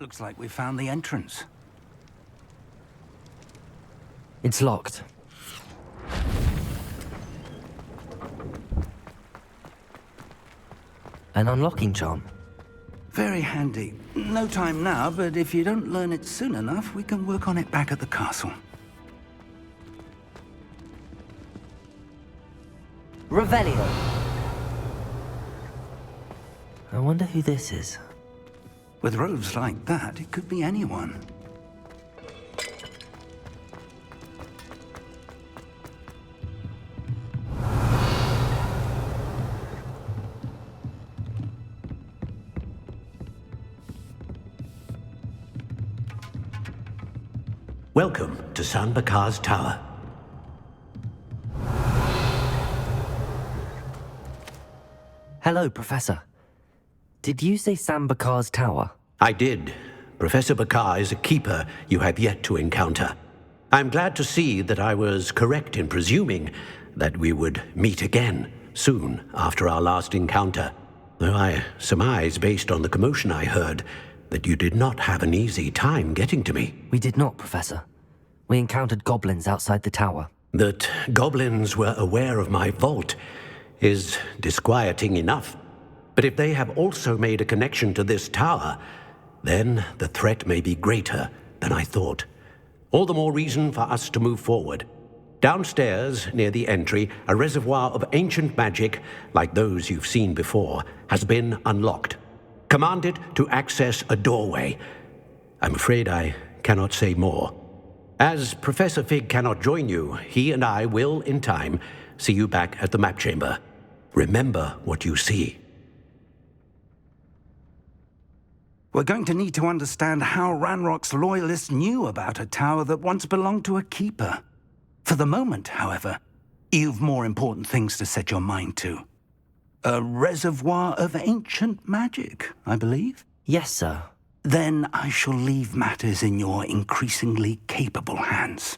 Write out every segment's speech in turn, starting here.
Looks like we found the entrance. It's locked. An unlocking charm. Very handy. No time now, but if you don't learn it soon enough, we can work on it back at the castle. Revelio. I wonder who this is. With robes like that, it could be anyone. Welcome to San Bakar's Tower. Hello, Professor. Did you say San Bakar's Tower? I did. Professor Bakar is a keeper you have yet to encounter. I'm glad to see that I was correct in presuming that we would meet again soon after our last encounter, though I surmise, based on the commotion I heard, that you did not have an easy time getting to me. We did not, Professor. We encountered goblins outside the tower. That goblins were aware of my vault is disquieting enough. But if they have also made a connection to this tower, then the threat may be greater than I thought. All the more reason for us to move forward. Downstairs, near the entry, a reservoir of ancient magic, like those you've seen before, has been unlocked. Commanded to access a doorway. I'm afraid I cannot say more. As Professor Fig cannot join you, he and I will, in time, see you back at the map chamber. Remember what you see. We're going to need to understand how Ranrock's loyalists knew about a tower that once belonged to a keeper. For the moment, however, you've more important things to set your mind to. A reservoir of ancient magic, I believe? Yes, sir. Then I shall leave matters in your increasingly capable hands.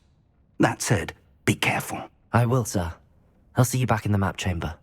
That said, be careful. I will, sir. I'll see you back in the map chamber.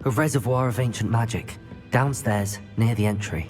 A reservoir of ancient magic, downstairs, near the entry.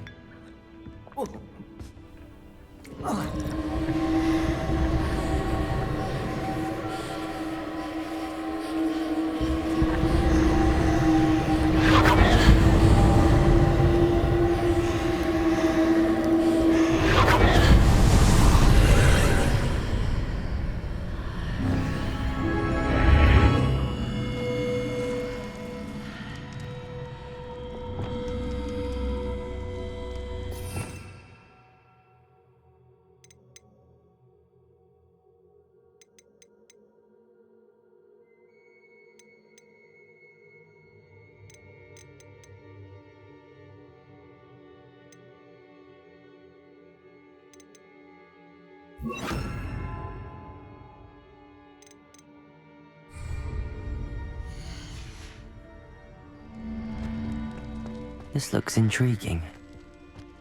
This looks intriguing.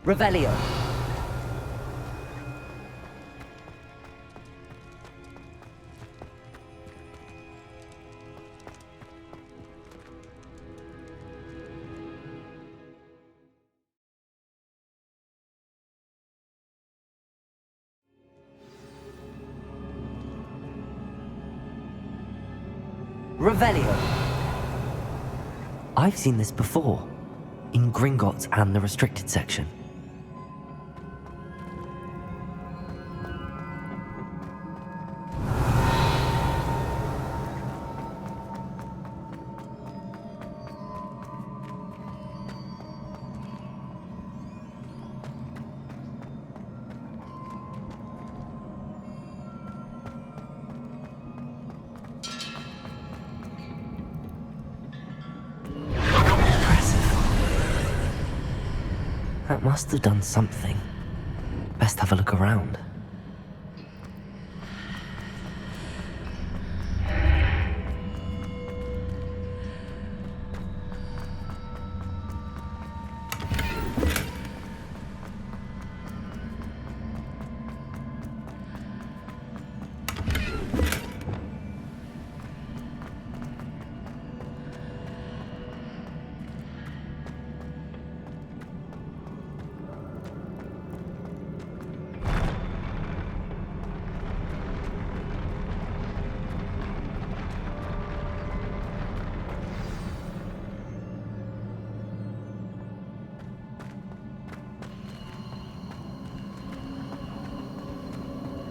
Revelio. Revelio. I've seen this before, in Gringotts and the restricted section. That must have done something. Best have a look around.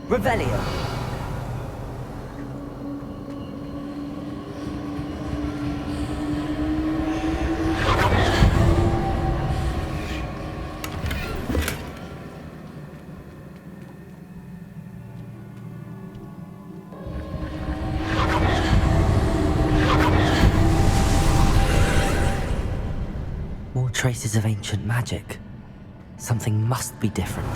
Revelio. More traces of ancient magic. Something must be different.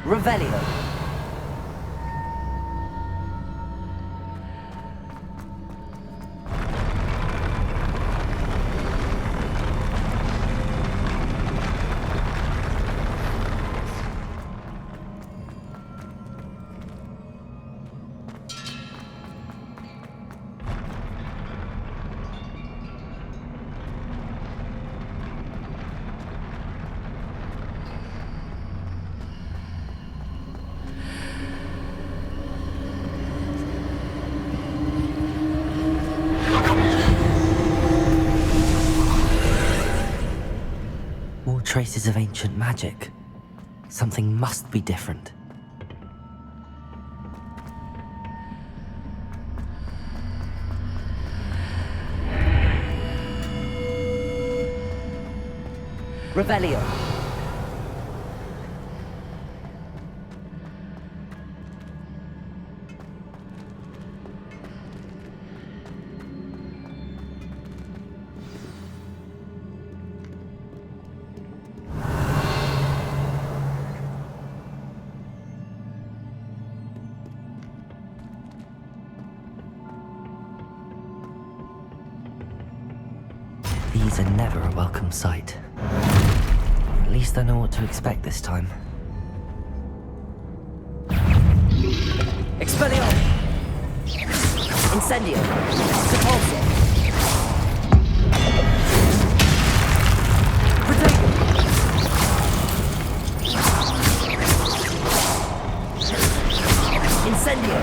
Revelio. Traces of ancient magic. Something must be different. Revelio. These are never a welcome sight. At least I know what to expect this time. Expellion! Incendio! Repulsor! Protego! Incendio!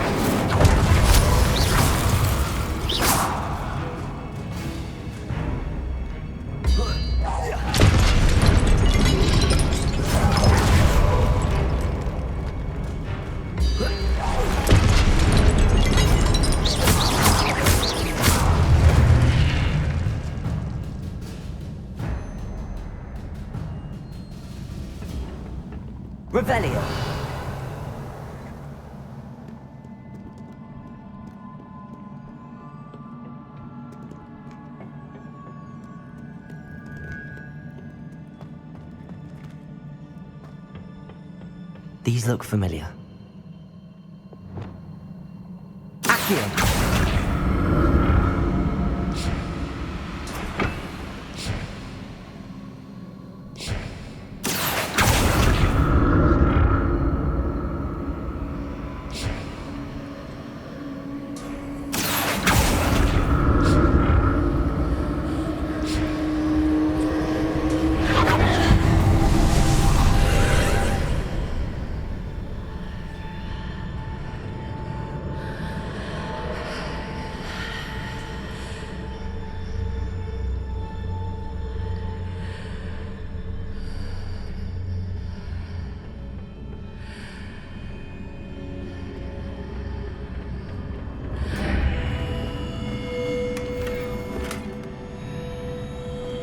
Revelio. These look familiar. Accio!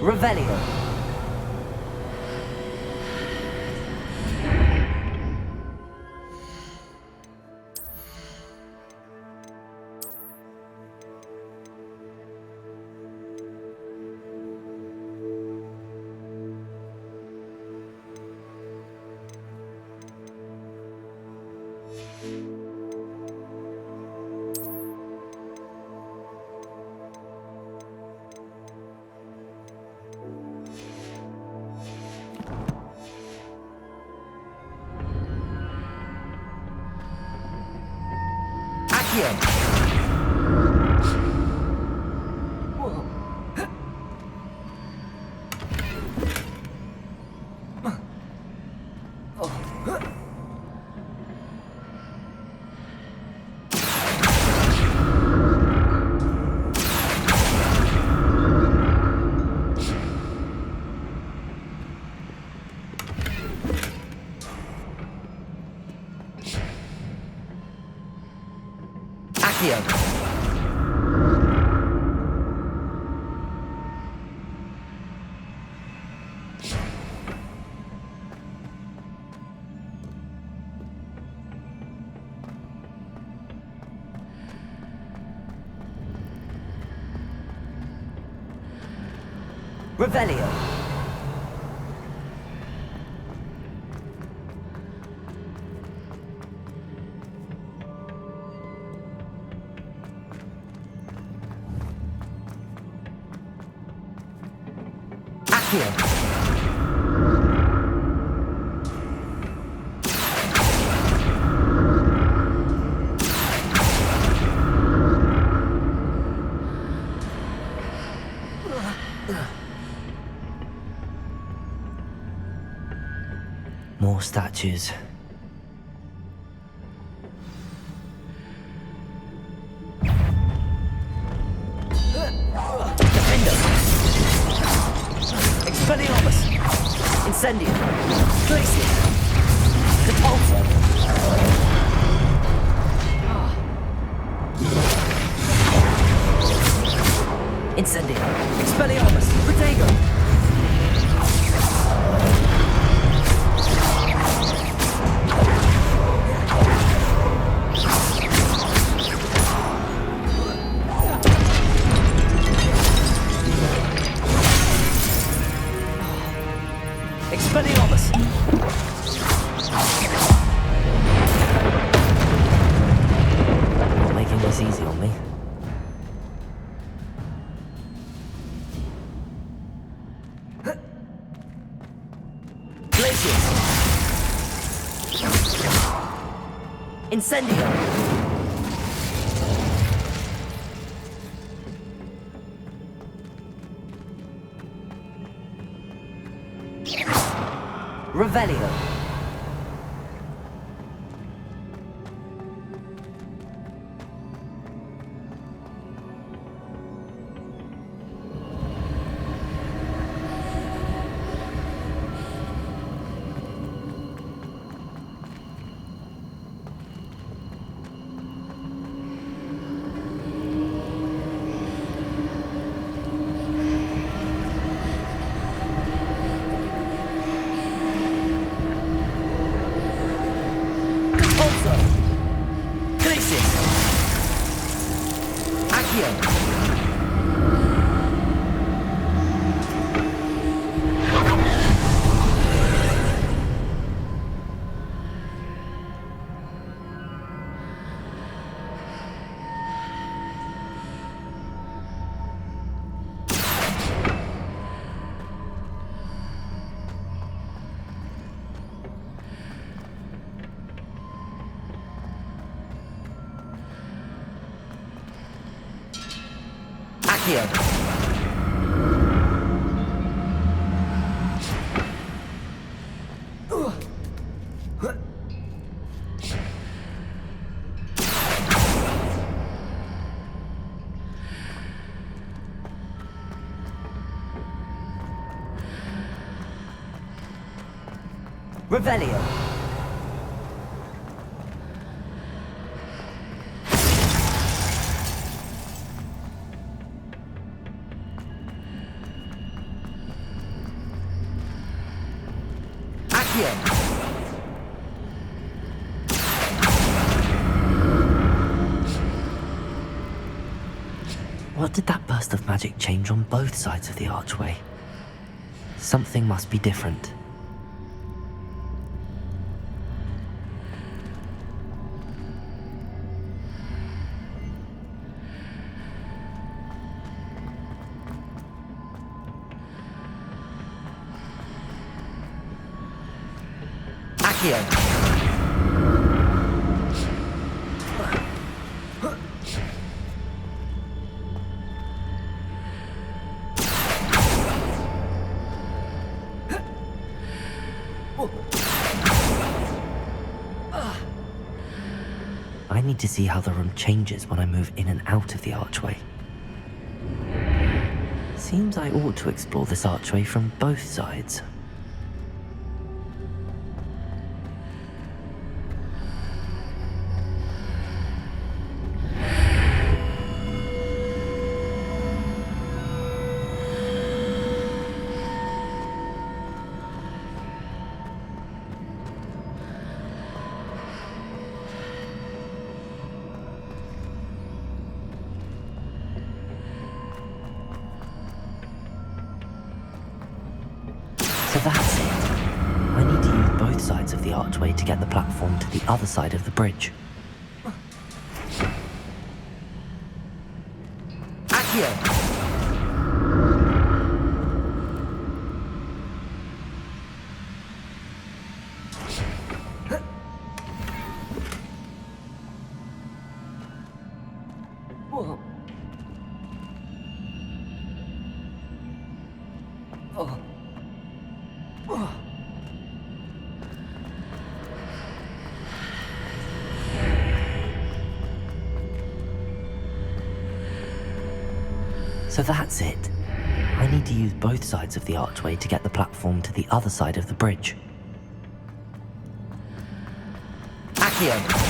Revelio. Revelio. Accio. More statues. Defender! Expelliarmus! Incendium! Glacier! Catapulta! Incendium! Expelliarmus! Protego! Expelliarmus! Not making this easy on me. Glaciers! Incendio! Revelio. Accio. Revelio. Accio. What did that burst of magic change on both sides of the archway? Something must be different. Accio. I need to see how the room changes when I move in and out of the archway. Seems I ought to explore this archway from both sides. So that's it. I need to use both sides of the archway to get the platform to the other side of the bridge. Accio! So that's it. I need to use both sides of the archway to get the platform to the other side of the bridge. Accio!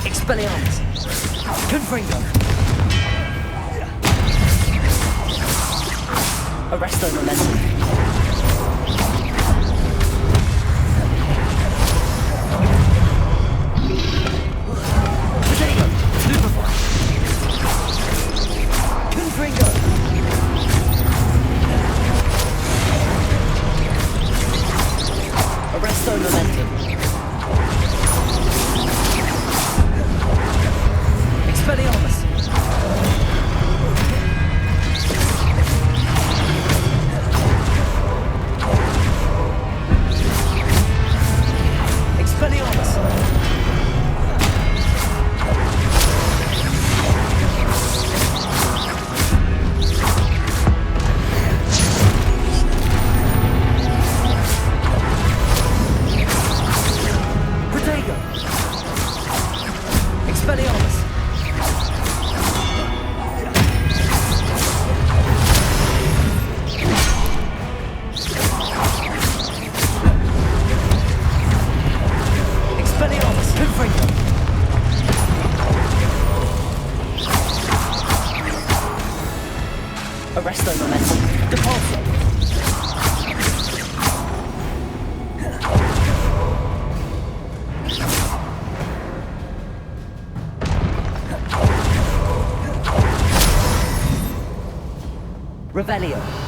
Expelliarmus! Confringo! Arresto Momentum! Potato! Stupefy! Confringo! Arresto Momentum! Expelliarmus! Revelio.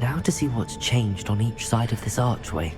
Now to see what's changed on each side of this archway.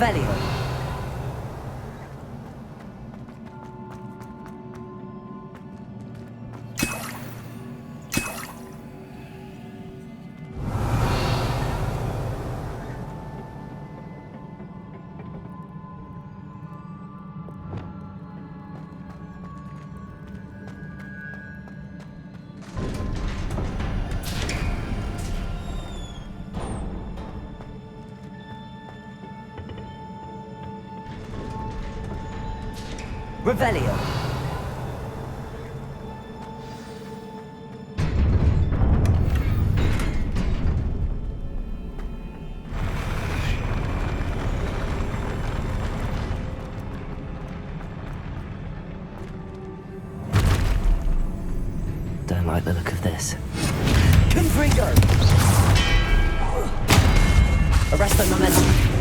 Revelio. Revelio. Don't like the look of this. Confringo! Arrest the momentum.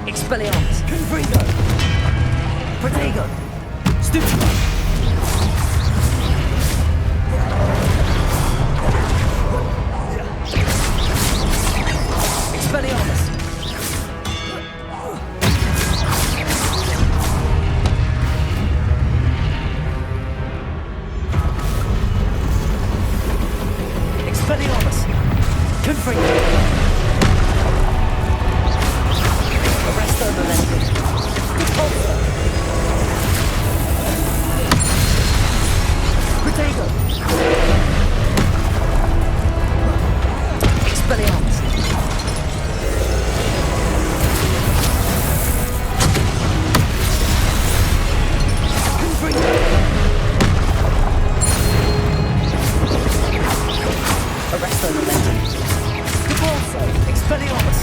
Expelliarmus! Confringo! Protego! Stupido! Expelliarmus! Expelliarmus! Confringo! Arresto momentum. Repulsor. Protego. Expelliarmus. Confringo. Arresto momentum. Repulsor. Expelliarmus.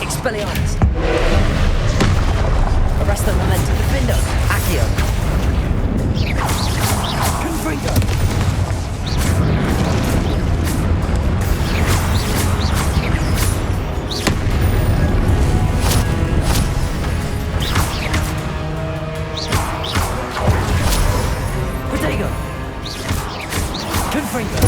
Expelliarmus. Arresto momentum. Defendo. Accio. Confringo. Protego. Confringo.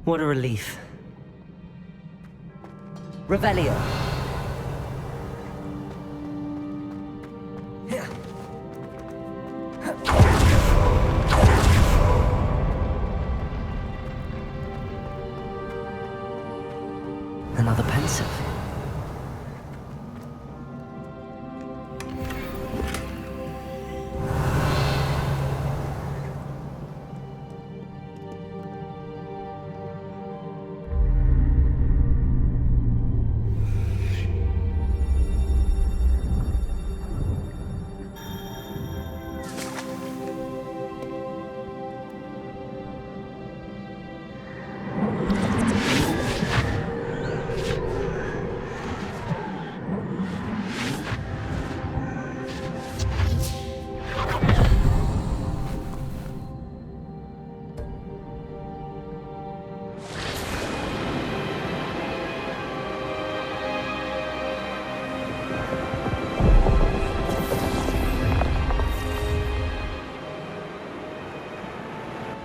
What a relief. Revelio. Another pensive.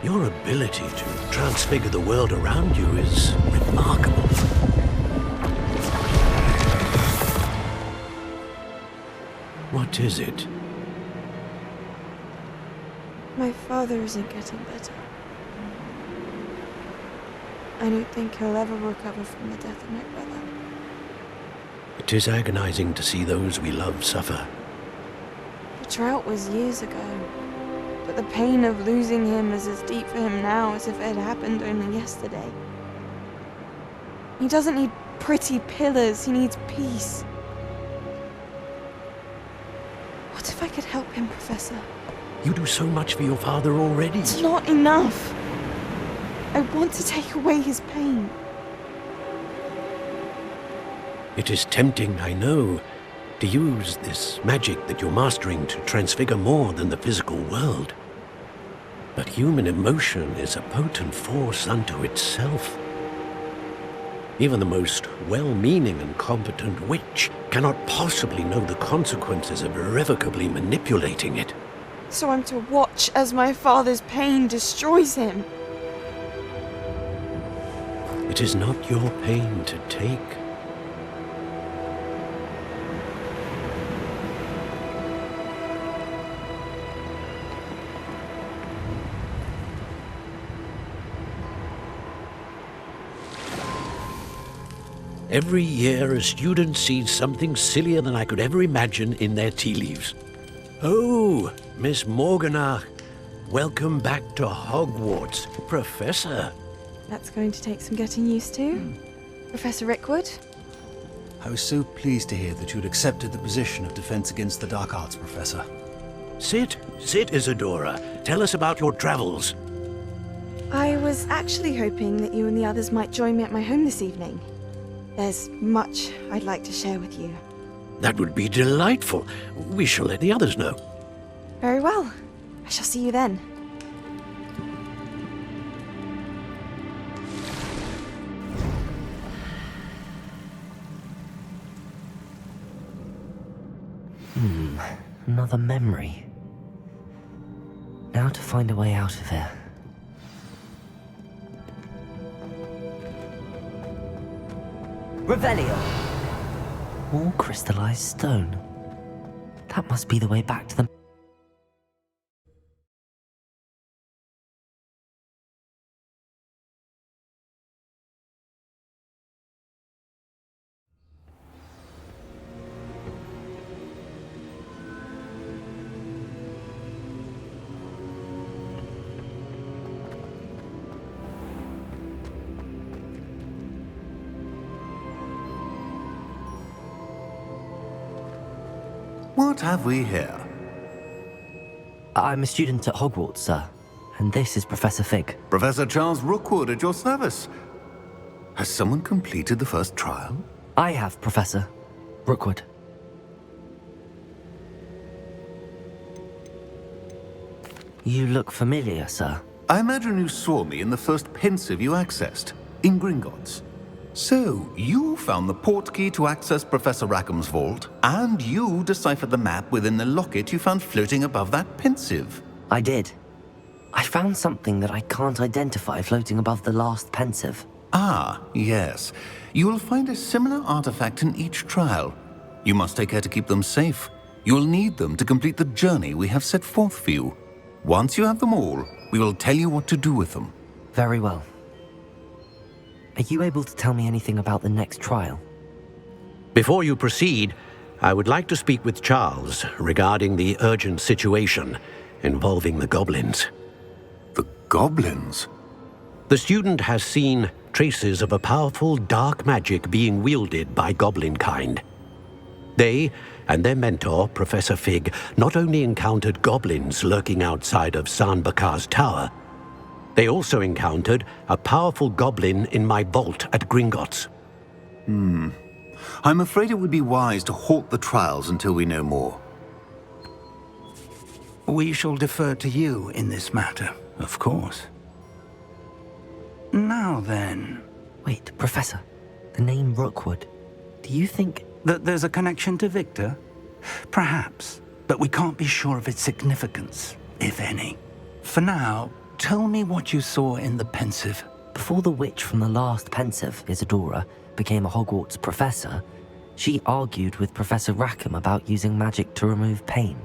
Your ability to transfigure the world around you is remarkable. What is it? My father isn't getting better. I don't think he'll ever recover from the death of my brother. It is agonizing to see those we love suffer. The drought was years ago, but the pain of losing him is as deep for him now as if it had happened only yesterday. He doesn't need pretty pillars, he needs peace. What if I could help him, Professor? You do so much for your father already. It's not enough. I want to take away his pain. It is tempting, I know, to use this magic that you're mastering to transfigure more than the physical world. But human emotion is a potent force unto itself. Even the most well-meaning and competent witch cannot possibly know the consequences of irrevocably manipulating it. So I'm to watch as my father's pain destroys him. It is not your pain to take. Every year, a student sees something sillier than I could ever imagine in their tea leaves. Oh, Miss Morganach, welcome back to Hogwarts, Professor. That's going to take some getting used to. Professor Rickwood? I was so pleased to hear that you'd accepted the position of Defense Against the Dark Arts, Professor. Sit, Isadora. Tell us about your travels. I was actually hoping that you and the others might join me at my home this evening. There's much I'd like to share with you. That would be delightful. We shall let the others know. Very well. I shall see you then. Another memory. Now to find a way out of here. Revelio! More crystallized stone. That must be the way back to the... What have we here? I'm a student at Hogwarts, sir. And this is Professor Fig. Professor Charles Rookwood at your service. Has someone completed the first trial? I have, Professor Rookwood. You look familiar, sir. I imagine you saw me in the first pensive you accessed, in Gringotts. So, you found the portkey to access Professor Rackham's vault, and you deciphered the map within the locket you found floating above that pensive. I did. I found something that I can't identify floating above the last pensive. Ah, yes. You will find a similar artifact in each trial. You must take care to keep them safe. You will need them to complete the journey we have set forth for you. Once you have them all, we will tell you what to do with them. Very well. Are you able to tell me anything about the next trial? Before you proceed, I would like to speak with Charles regarding the urgent situation involving the goblins. The goblins? The student has seen traces of a powerful dark magic being wielded by goblin kind. They and their mentor, Professor Fig, not only encountered goblins lurking outside of Sanbakar's tower, they also encountered a powerful goblin in my vault at Gringotts. I'm afraid it would be wise to halt the trials until we know more. We shall defer to you in this matter, of course. Now then... Wait, Professor. The name Rookwood. Do you think... that there's a connection to Victor? Perhaps, but we can't be sure of its significance, if any. For now, tell me what you saw in the pensive. Before the witch from the last pensive, Isadora, became a Hogwarts professor, she argued with Professor Rackham about using magic to remove pain.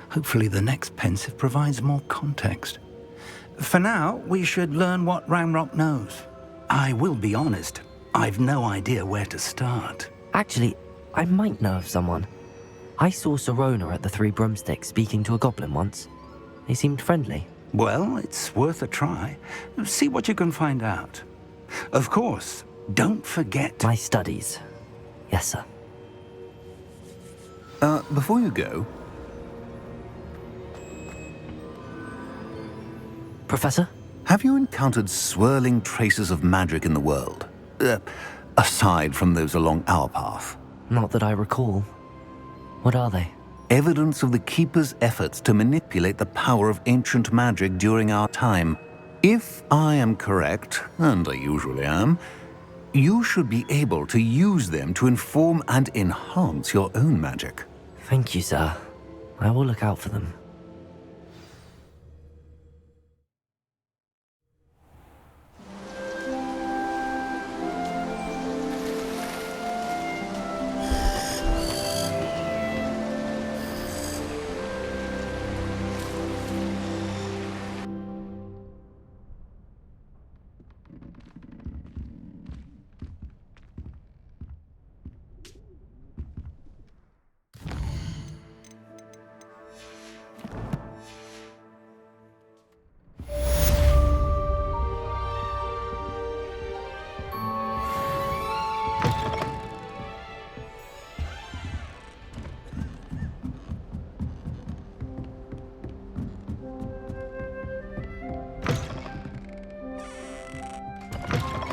Hopefully the next pensive provides more context. For now, we should learn what Ranrock knows. I will be honest, I've no idea where to start. Actually, I might know of someone. I saw Sirona at the Three Broomsticks speaking to a goblin once. They seemed friendly. Well, it's worth a try. See what you can find out. Of course, don't forget... My studies. Yes, sir. Before you go, Professor? have you encountered swirling traces of magic in the world? Aside from those along our path. Not that I recall. What are they? Evidence of the Keeper's efforts to manipulate the power of ancient magic during our time. If I am correct, and I usually am, you should be able to use them to inform and enhance your own magic. Thank you, sir. I will look out for them.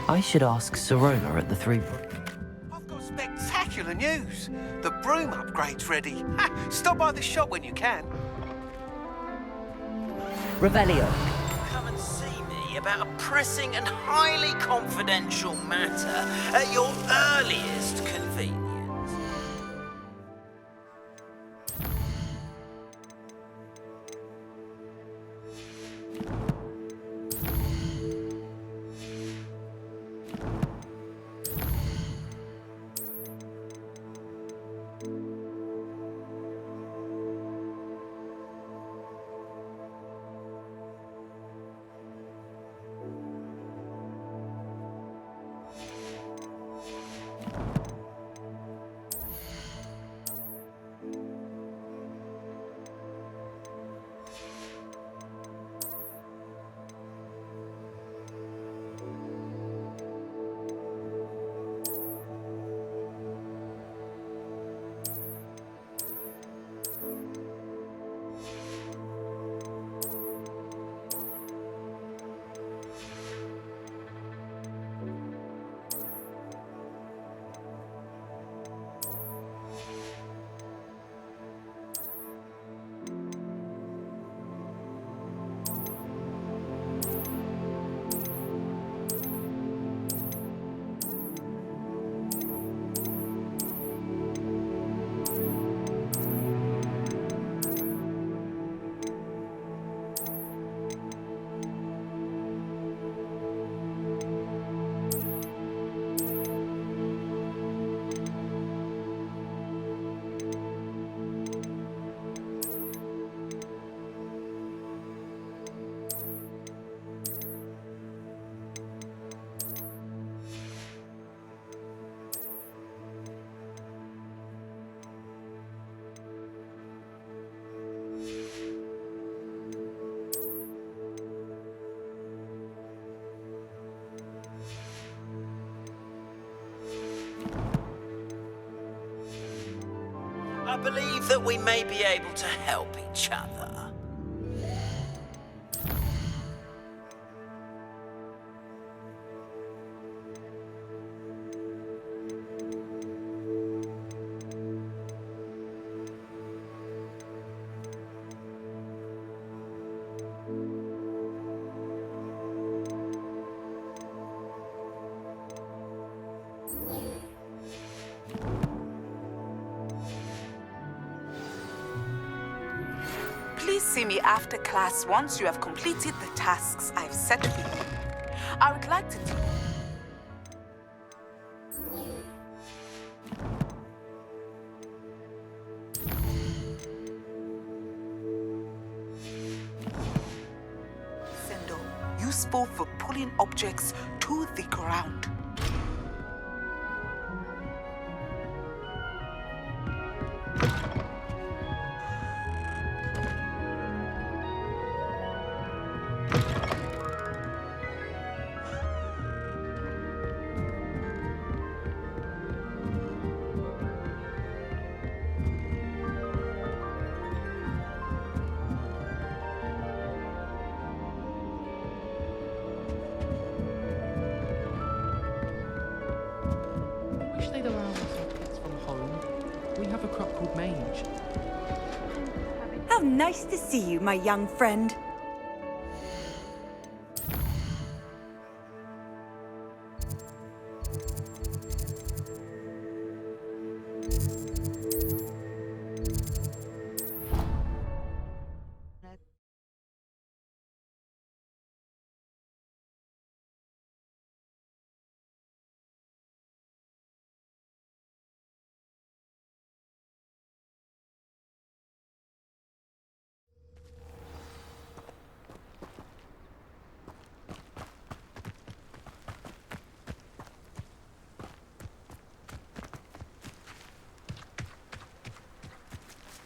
I should ask Sirona at the Three... I've got spectacular news. The broom upgrade's ready. Ha! Stop by the shop when you can. Revelio. Come and see me about a pressing and highly confidential matter at your earliest convenience. I believe that we may be able to help each other. me after class once you have completed the tasks I've set for you. I would like to do... Sendo, useful for pulling objects to the ground. Wish they'd allow us our pets from home. We have a crop called Mage. How nice to see you, my young friend.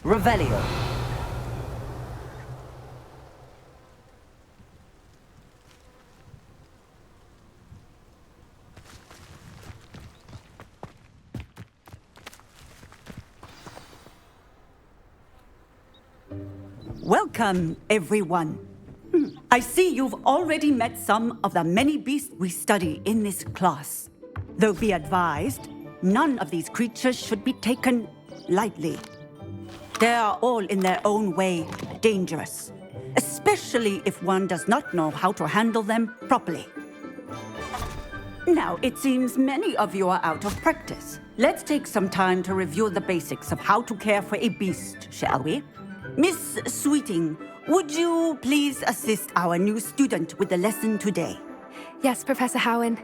Revelio. Welcome, everyone. I see you've already met some of the many beasts we study in this class. Though be advised, none of these creatures should be taken lightly. They are all in their own way dangerous, especially if one does not know how to handle them properly. Now, it seems many of you are out of practice. Let's take some time to review the basics of how to care for a beast, shall we? Miss Sweeting, would you please assist our new student with the lesson today? Yes, Professor Howen.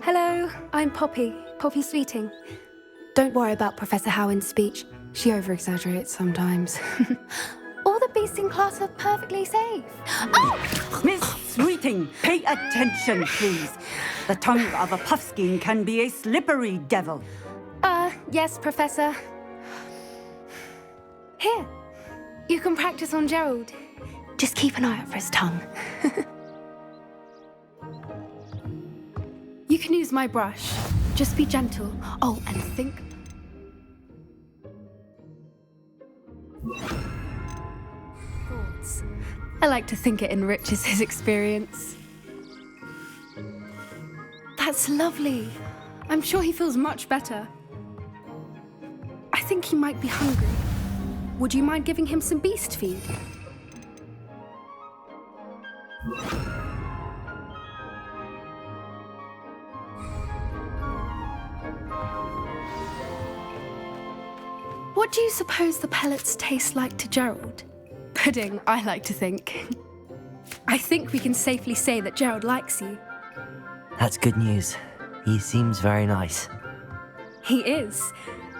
Hello, I'm Poppy Sweeting. Don't worry about Professor Howen's speech. She over-exaggerates sometimes. All the beasts in class are perfectly safe. Oh! Miss Sweeting, pay attention, please. The tongue of a puffskein can be a slippery devil. Yes, Professor. Here, you can practice on Gerald. Just keep an eye out for his tongue. You can use my brush. Just be gentle. Oh, and think. Thoughts. I like to think it enriches his experience. That's lovely. I'm sure he feels much better. I think he might be hungry. Would you mind giving him some beast feed? What do you suppose the pellets taste like to Gerald? Pudding, I like to think. I think we can safely say that Gerald likes you. That's good news. He seems very nice. He is.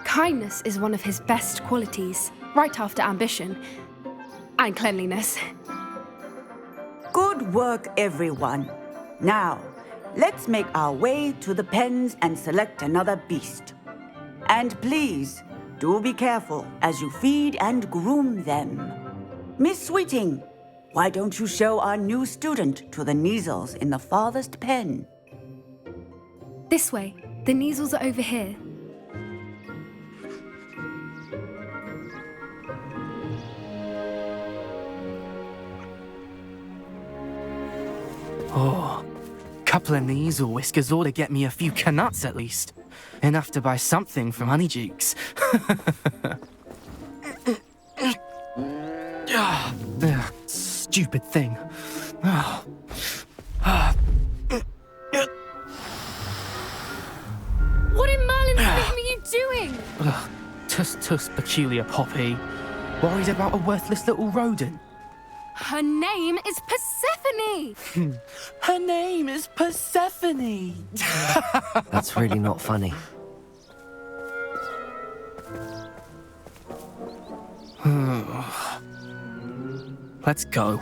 Kindness is one of his best qualities, right after ambition and cleanliness. Good work, everyone. Now, let's make our way to the pens and select another beast. And please, do be careful as you feed and groom them. Miss Sweeting, why don't you show our new student to the Neasels in the farthest pen? This way. The Neasels are over here. Oh, couple of Neasel whiskers ought to get me a few canuts at least. Enough to buy something from Honeydukes. Stupid thing. What in Merlin's name are you doing? Tuss, peculiar Poppy. Worried about a worthless little rodent? her name is Persephone! Her name is Persephone! That's really not funny. Let's go.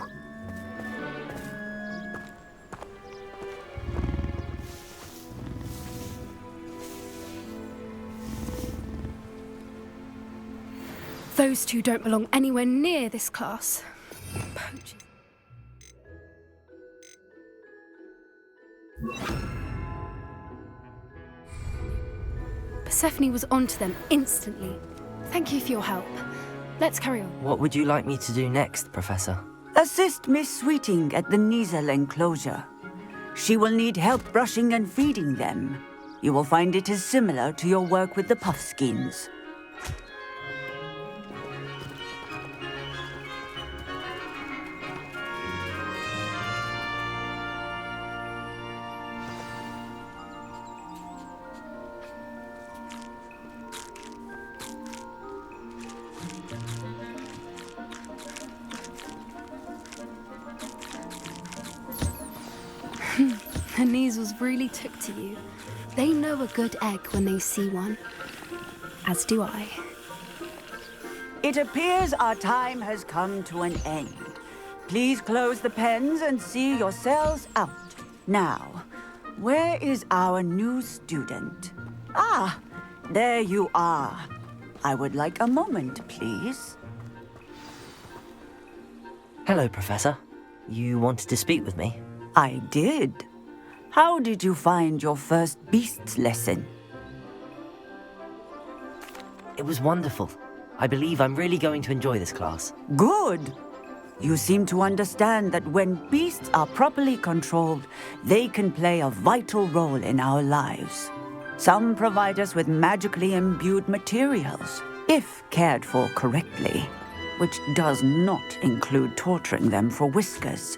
Those two don't belong anywhere near this class. Poachers. Persephone was onto them instantly. Thank you for your help. Let's carry on. What would you like me to do next, Professor? Assist Miss Sweeting at the Nizel enclosure. She will need help brushing and feeding them. You will find it is similar to your work with the puffskins. The Niezels really took to you. They know a good egg when they see one. As do I. It appears our time has come to an end. Please close the pens and see yourselves out. Now, where is our new student? Ah, there you are. I would like a moment, please. Hello, Professor. You wanted to speak with me? I did. How did you find your first beasts lesson? It was wonderful. I believe I'm really going to enjoy this class. Good. You seem to understand that when beasts are properly controlled, they can play a vital role in our lives. Some provide us with magically imbued materials, if cared for correctly, which does not include torturing them for whiskers.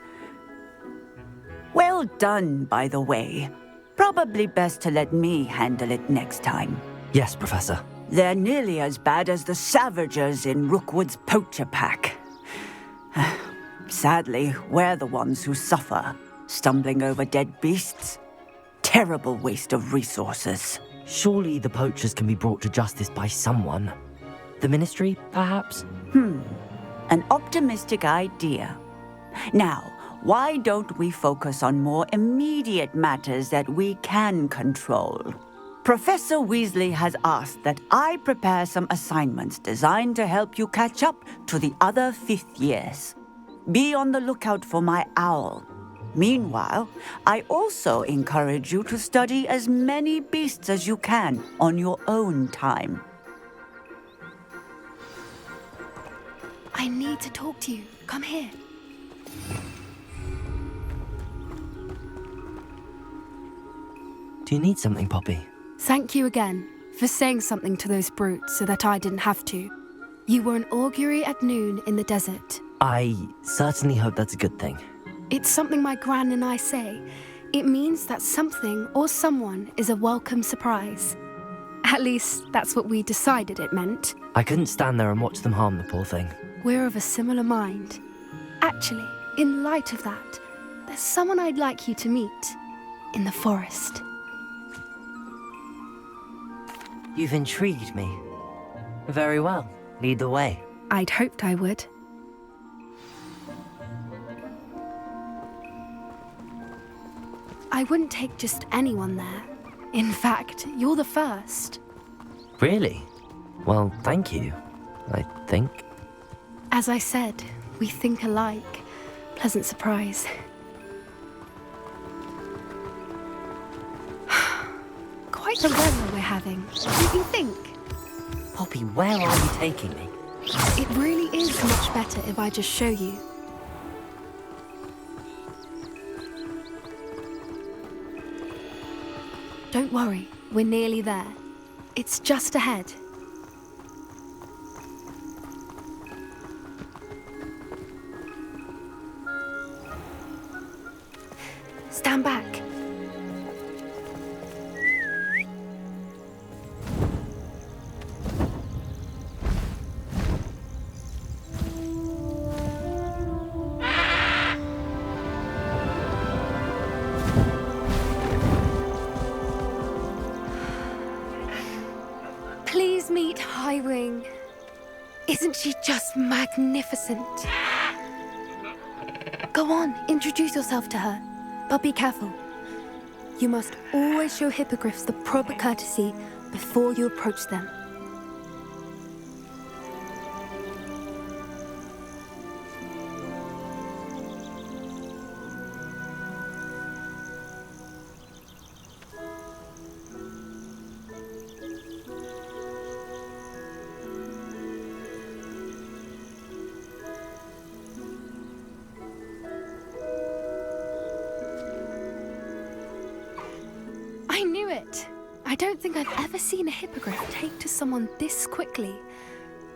Well done, by the way. Probably best to let me handle it next time. Yes, Professor. They're nearly as bad as the Savagers in Rookwood's poacher pack. Sadly, we're the ones who suffer, stumbling over dead beasts. Terrible waste of resources. Surely the poachers can be brought to justice by someone. The Ministry, perhaps? An optimistic idea. Now, why don't we focus on more immediate matters that we can control? Professor Weasley has asked that I prepare some assignments designed to help you catch up to the other 5th years. Be on the lookout for my owl. Meanwhile, I also encourage you to study as many beasts as you can on your own time. I need to talk to you. Come here. Do you need something, Poppy? Thank you again for saying something to those brutes so that I didn't have to. You were an augury at noon in the desert. I certainly hope that's a good thing. It's something my gran and I say. It means that something or someone is a welcome surprise. At least, that's what we decided it meant. I couldn't stand there and watch them harm the poor thing. We're of a similar mind. Actually, in light of that, there's someone I'd like you to meet in the forest. You've intrigued me. Very well. Lead the way. I'd hoped I would. I wouldn't take just anyone there. In fact, you're the first. Really? Well, thank you, I think. As I said, we think alike. Pleasant surprise. Quite the weather we're having. Don't you think? Poppy, where are you taking me? It really is much better if I just show you. Don't worry, we're nearly there. It's just ahead. Stand back. Highwing. Isn't she just magnificent? Go on, introduce yourself to her. But be careful. You must always show hippogriffs the proper courtesy before you approach them. I knew it! I don't think I've ever seen a hippogriff take to someone this quickly.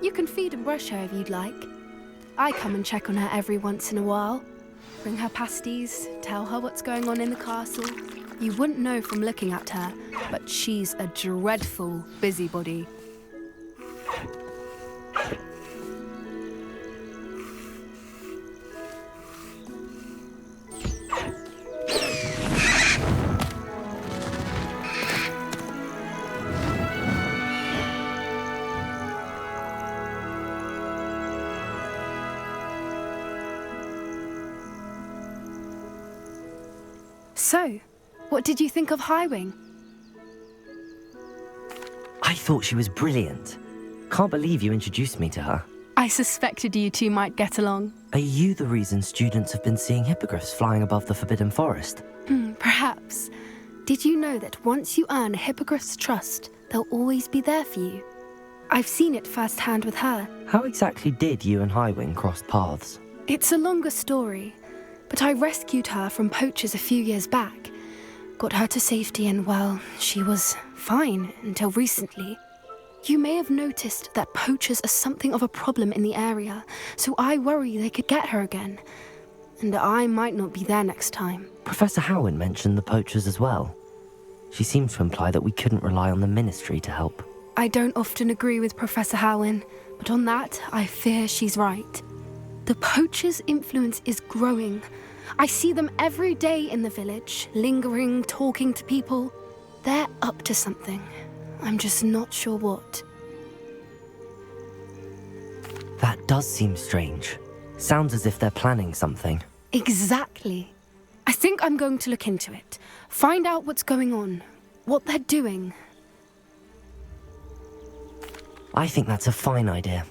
You can feed and brush her if you'd like. I come and check on her every once in a while. Bring her pasties, tell her what's going on in the castle. You wouldn't know from looking at her, but she's a dreadful busybody. So, what did you think of Highwing? I thought she was brilliant. Can't believe you introduced me to her. I suspected you two might get along. Are you the reason students have been seeing hippogriffs flying above the Forbidden Forest? Perhaps. Did you know that once you earn a hippogriff's trust, they'll always be there for you? I've seen it firsthand with her. How exactly did you and Highwing cross paths? It's a longer story, but I rescued her from poachers a few years back. Got her to safety and, well, she was fine until recently. You may have noticed that poachers are something of a problem in the area, so I worry they could get her again. And I might not be there next time. Professor Howin mentioned the poachers as well. She seemed to imply that we couldn't rely on the Ministry to help. I don't often agree with Professor Howin, but on that, I fear she's right. The poachers' influence is growing. I see them every day in the village, lingering, talking to people. They're up to something. I'm just not sure what. That does seem strange. Sounds as if they're planning something. Exactly. I think I'm going to look into it. Find out what's going on, what they're doing. I think that's a fine idea.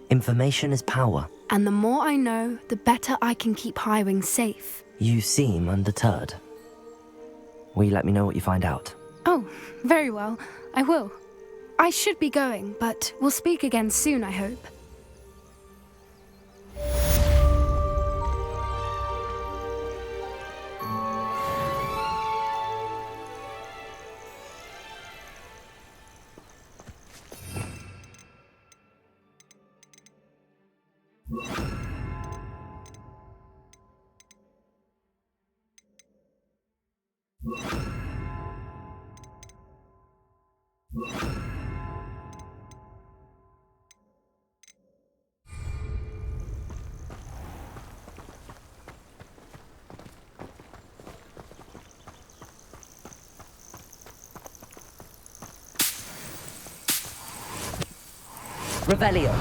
Information is power. And the more I know, the better I can keep Highwing safe. You seem undeterred. Will you let me know what you find out? Oh, very well. I will. I should be going, but we'll speak again soon, I hope. Revelio.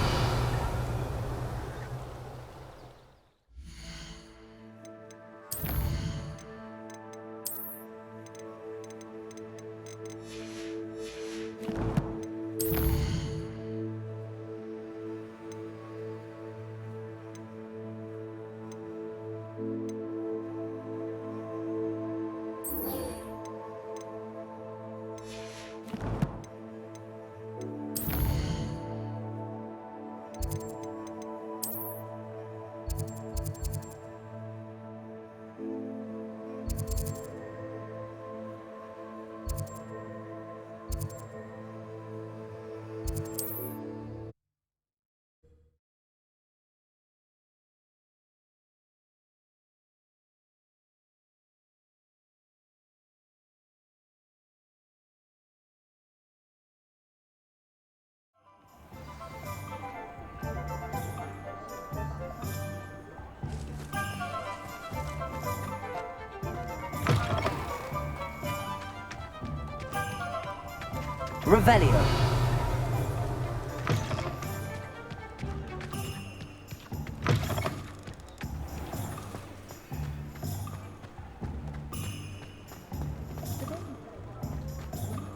Revelio.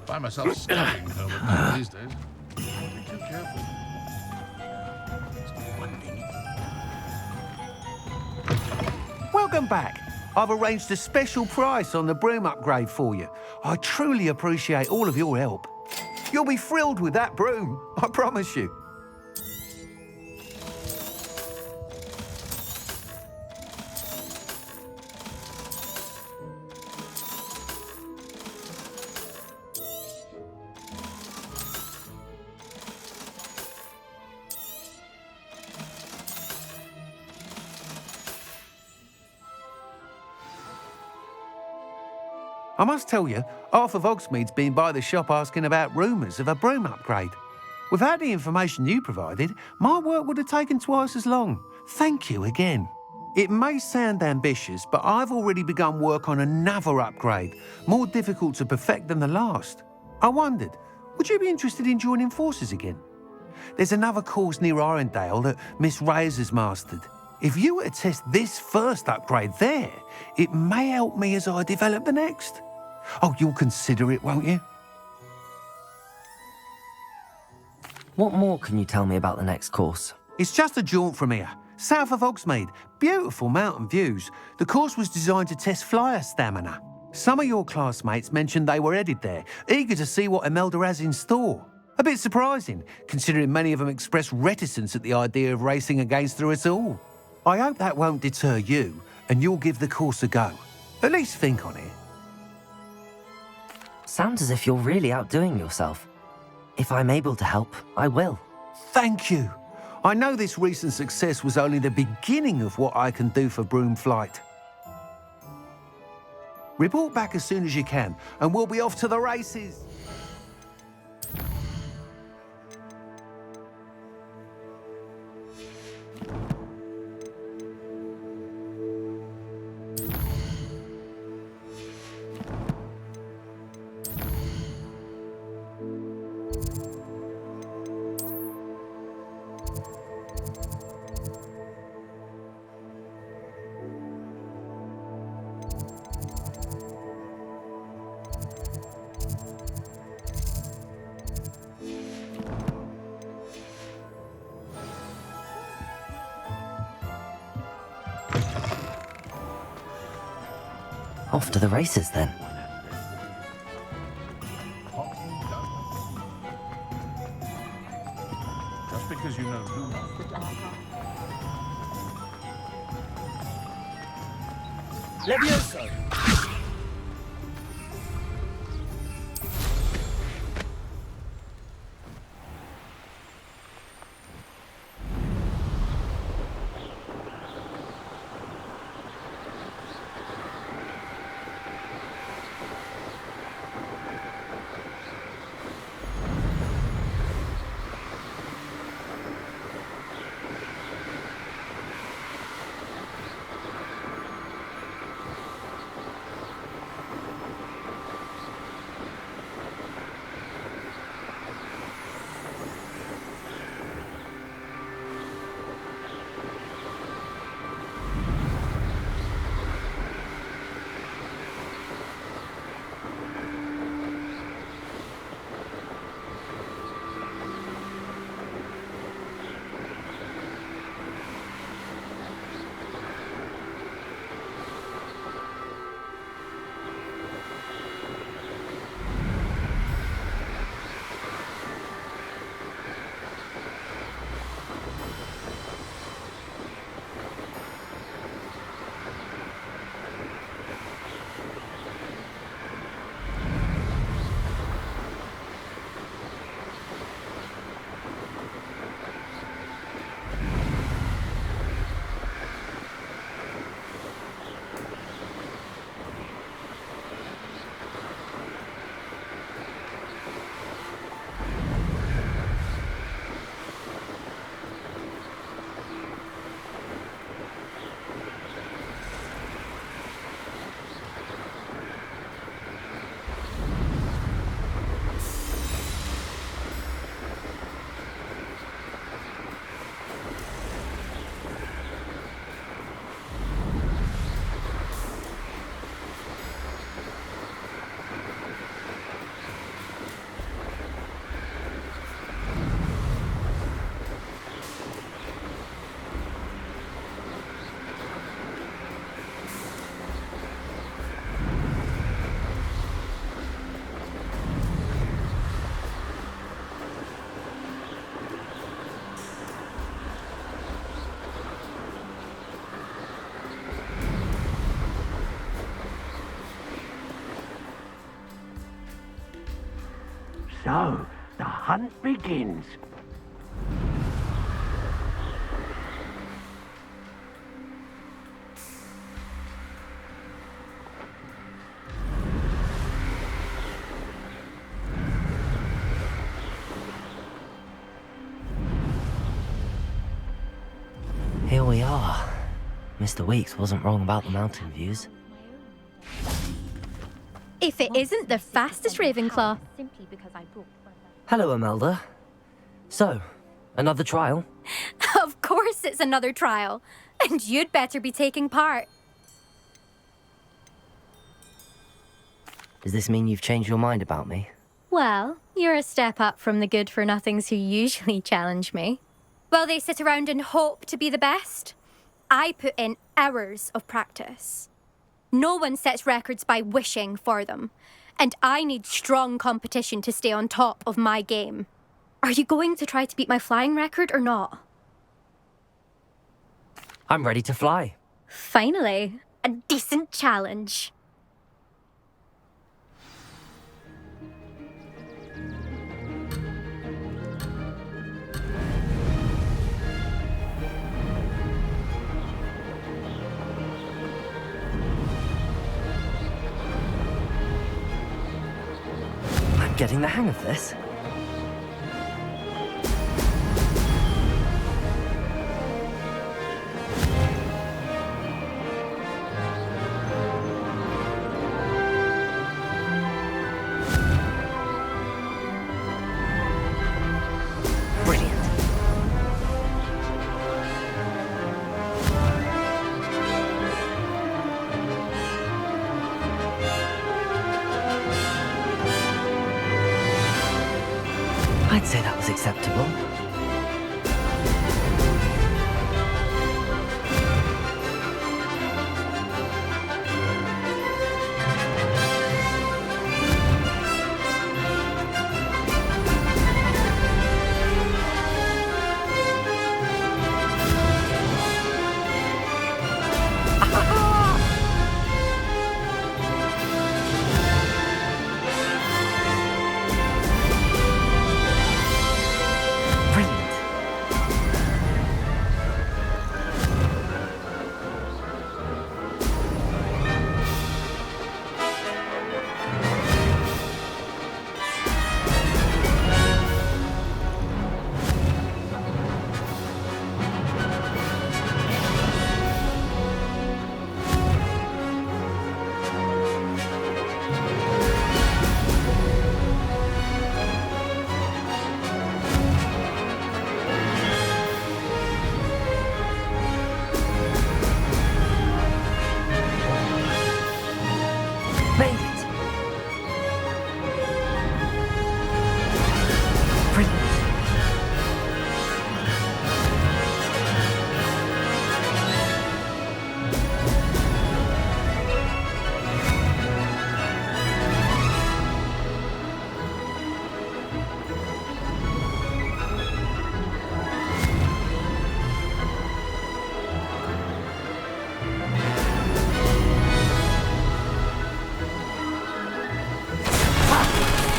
Find myself stuffing home at night these days. Be too careful. Welcome back. I've arranged a special price on the broom upgrade for you. I truly appreciate all of your help. You'll be thrilled with that broom, I promise you. I must tell you, half of Hogsmeade's been by the shop asking about rumours of a broom upgrade. Without the information you provided, my work would have taken twice as long. Thank you again. It may sound ambitious, but I've already begun work on another upgrade, more difficult to perfect than the last. I wondered, would you be interested in joining forces again? There's another course near Irondale that Miss Reyes has mastered. If you were to test this first upgrade there, it may help me as I develop the next. Oh, you'll consider it, won't you? What more can you tell me about the next course? It's just a jaunt from here, south of Hogsmeade. Beautiful mountain views. The course was designed to test flyer stamina. Some of your classmates mentioned they were headed there, eager to see what Imelda has in store. A bit surprising, considering many of them expressed reticence at the idea of racing against her at all. I hope that won't deter you, and you'll give the course a go. At least think on it. Sounds as if you're really outdoing yourself. If I'm able to help, I will. Thank you. I know this recent success was only the beginning of what I can do for Broomflight. Report back as soon as you can, and we'll be off to the races. Off to the races, then. Just because you know who. Levioso! So, the hunt begins. Here we are. Mr. Weeks wasn't wrong about the mountain views. If it isn't the fastest Ravenclaw. Hello, Imelda. So, another trial? Of course it's another trial. And you'd better be taking part. Does this mean you've changed your mind about me? Well, you're a step up from the good-for-nothings who usually challenge me. While they sit around and hope to be the best, I put in hours of practice. No one sets records by wishing for them, and I need strong competition to stay on top of my game. Are you going to try to beat my flying record or not? I'm ready to fly. Finally, a decent challenge. I'm getting the hang of this. I'd say that was acceptable.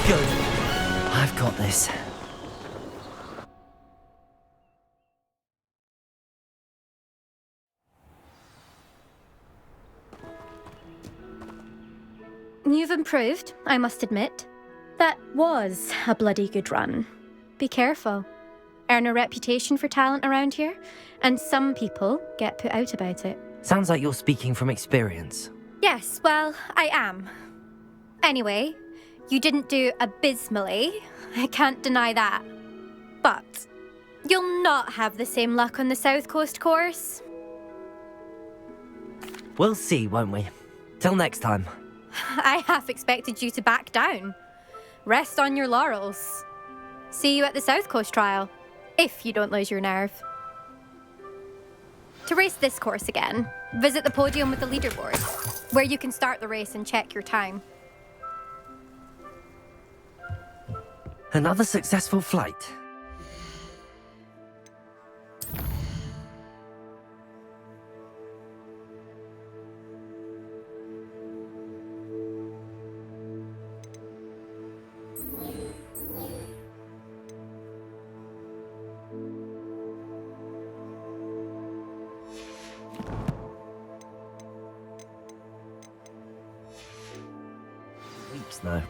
Good. I've got this. You've improved, I must admit. That was a bloody good run. Be careful. Earn a reputation for talent around here, and some people get put out about it. Sounds like you're speaking from experience. Yes, well, I am. Anyway, you didn't do abysmally. I can't deny that. But you'll not have the same luck on the South Coast course. We'll see, won't we? Till next time. I half expected you to back down. Rest on your laurels. See you at the South Coast trial, if you don't lose your nerve. To race this course again, visit the podium with the leaderboard, where you can start the race and check your time. Another successful flight. Oops, no.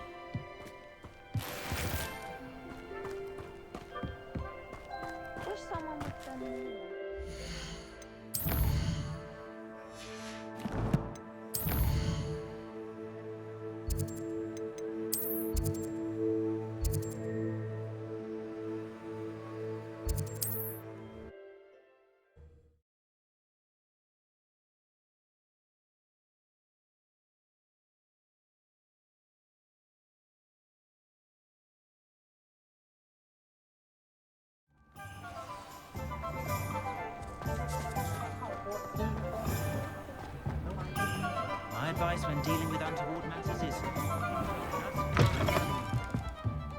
My advice when dealing with untoward matters is...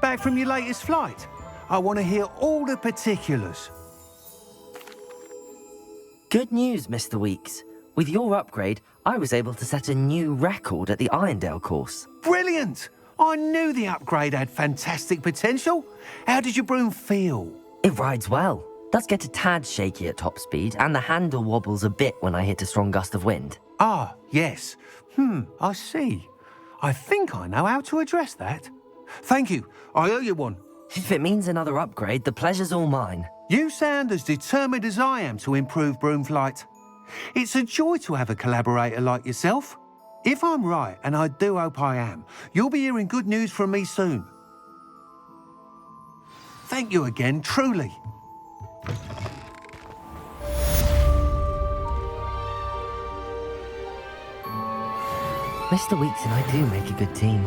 Back from your latest flight? I want to hear all the particulars. Good news, Mr. Weeks. With your upgrade, I was able to set a new record at the Irondale course. Brilliant! I knew the upgrade had fantastic potential. How did your broom feel? It rides well. Does get a tad shaky at top speed, and the handle wobbles a bit when I hit a strong gust of wind. Ah, yes. I see. I think I know how to address that. Thank you. I owe you one. If it means another upgrade, the pleasure's all mine. You sound as determined as I am to improve broom flight. It's a joy to have a collaborator like yourself. If I'm right, and I do hope I am, you'll be hearing good news from me soon. Thank you again, truly. Mr. Weeks and I do make a good team.